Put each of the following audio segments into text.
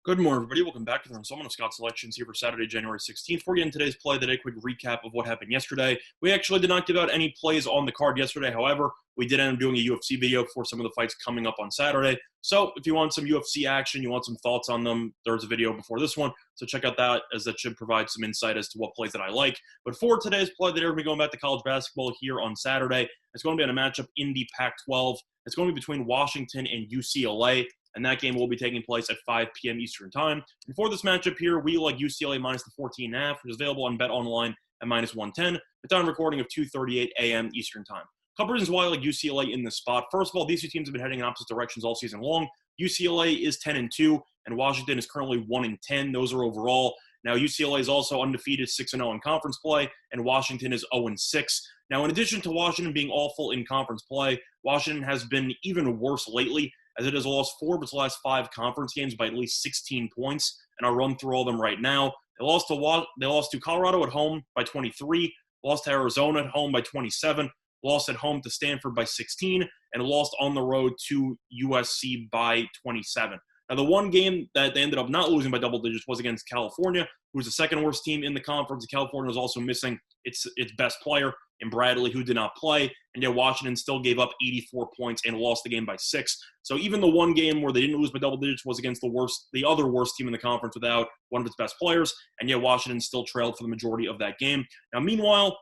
Good morning, everybody. Welcome back to the installment of Scott Selections here for Saturday, January 16th. Before we get into today's play of the day, quick recap of what happened yesterday. We actually did not give out any plays on the card yesterday. However, we did end up doing a UFC video for some of the fights coming up on Saturday. So if you want some UFC action, you want some thoughts on them, there's a video before this one. So check out that, as that should provide some insight as to what plays that I like. But for today's play of the day, we're going to be going back to college basketball here on Saturday. It's going to be on a matchup in the Pac-12. It's going to be between Washington and UCLA. And that game will be taking place at 5 p.m. Eastern Time. And for this matchup here, we like UCLA minus the 14.5, which is available on Bet Online at minus 110. The time recording of 2:38 a.m. Eastern Time. A couple reasons why I like UCLA in this spot. First of all, these two teams have been heading in opposite directions all season long. UCLA is 10-2, and Washington is currently 1-10. Those are overall. Now, UCLA is also undefeated 6-0 in conference play, and Washington is 0-6. Now, in addition to Washington being awful in conference play, Washington has been even worse lately, as it has lost 4 of its last 5 conference games by at least 16 points, and I'll run through all of them right now. They lost to Colorado at home by 23, lost to Arizona at home by 27, lost at home to Stanford by 16, and lost on the road to USC by 27. Now, the one game that they ended up not losing by double digits was against California, who was the second worst team in the conference. California was also missing its best player in Bradley, who did not play, and yet Washington still gave up 84 points and lost the game by 6. So even the one game where they didn't lose by double digits was against the other worst team in the conference without one of its best players, and yet Washington still trailed for the majority of that game. Now, meanwhile,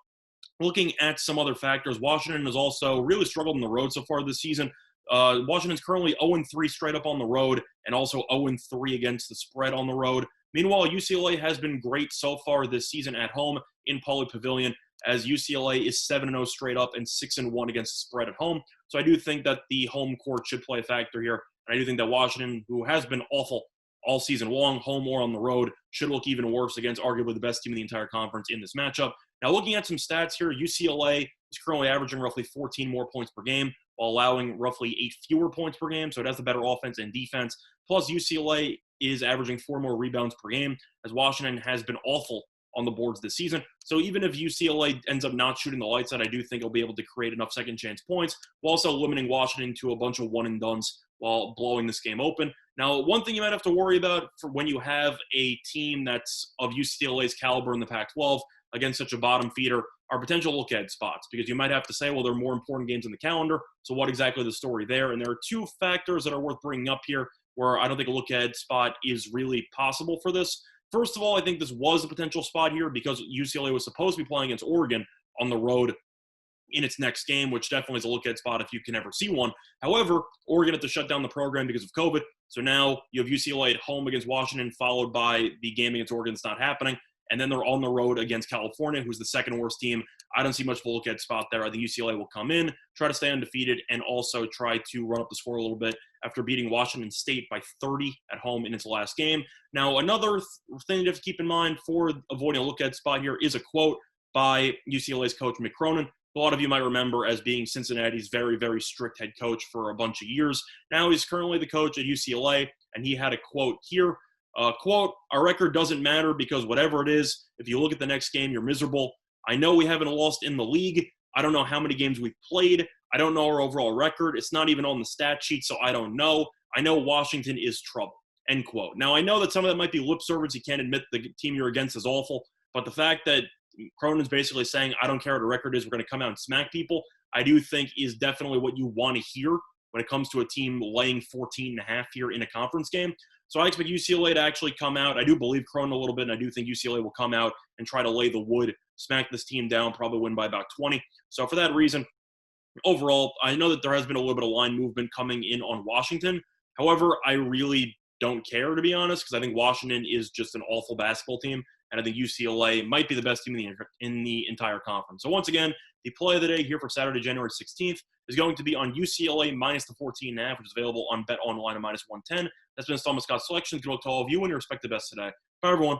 looking at some other factors, Washington has also really struggled on the road so far this season. Washington's currently 0-3 straight up on the road and also 0-3 against the spread on the road. Meanwhile, UCLA has been great so far this season at home in Pauley Pavilion, as UCLA is 7-0 straight up and 6-1 against the spread at home. So I do think that the home court should play a factor here. And I do think that Washington, who has been awful all season long, home or on the road, should look even worse against arguably the best team in the entire conference in this matchup. Now, looking at some stats here, UCLA is currently averaging roughly 14 more points per game, while allowing roughly 8 fewer points per game. So it has the better offense and defense. Plus, UCLA is averaging 4 more rebounds per game, as Washington has been awful on the boards this season. So even if UCLA ends up not shooting the lights out, I do think it'll be able to create enough second chance points, while also limiting Washington to a bunch of one-and-dones while blowing this game open. Now, one thing you might have to worry about for when you have a team that's of UCLA's caliber in the Pac-12 against such a bottom feeder are potential look-ahead spots, because you might have to say, well, there are more important games in the calendar, so what exactly the story there? And there are 2 factors that are worth bringing up here where I don't think a look-ahead spot is really possible for this. First of all, I think this was a potential spot here because UCLA was supposed to be playing against Oregon on the road in its next game, which definitely is a look-ahead spot if you can ever see one. However, Oregon had to shut down the program because of COVID, so now you have UCLA at home against Washington, followed by the game against Oregon that's not happening, and then they're on the road against California, who's the second worst team. I don't see much of a look-ahead spot there. I think UCLA will come in, try to stay undefeated, and also try to run up the score a little bit after beating Washington State by 30 at home in its last game. Now, another thing you have to keep in mind for avoiding a look-ahead spot here is a quote by UCLA's coach, Mick Cronin. A lot of you might remember as being Cincinnati's very, very strict head coach for a bunch of years. Now he's currently the coach at UCLA, and he had a quote here. Quote, "Our record doesn't matter because whatever it is, if you look at the next game, you're miserable. I know we haven't lost in the league. I don't know how many games we've played. I don't know our overall record. It's not even on the stat sheet, so I don't know. I know Washington is trouble." End quote. Now, I know that some of that might be lip service. You can't admit the team you're against is awful, but the fact that Cronin's basically saying, I don't care what the record is, we're going to come out and smack people, I do think is definitely what you want to hear when it comes to a team laying 14.5 here in a conference game. So I expect UCLA to actually come out. I do believe Cronin a little bit, and I do think UCLA will come out and try to lay the wood, smack this team down, probably win by about 20. So for that reason, overall, I know that there has been a little bit of line movement coming in on Washington. However, I really don't care, to be honest, because I think Washington is just an awful basketball team, and I think UCLA might be the best team in the entire conference. So once again, the play of the day here for Saturday, January 16th is going to be on UCLA minus the 14.5, which is available on Bet Online at minus 110. That's been installment Scott Selections. Good luck to all of you and your respective best today. Bye, everyone.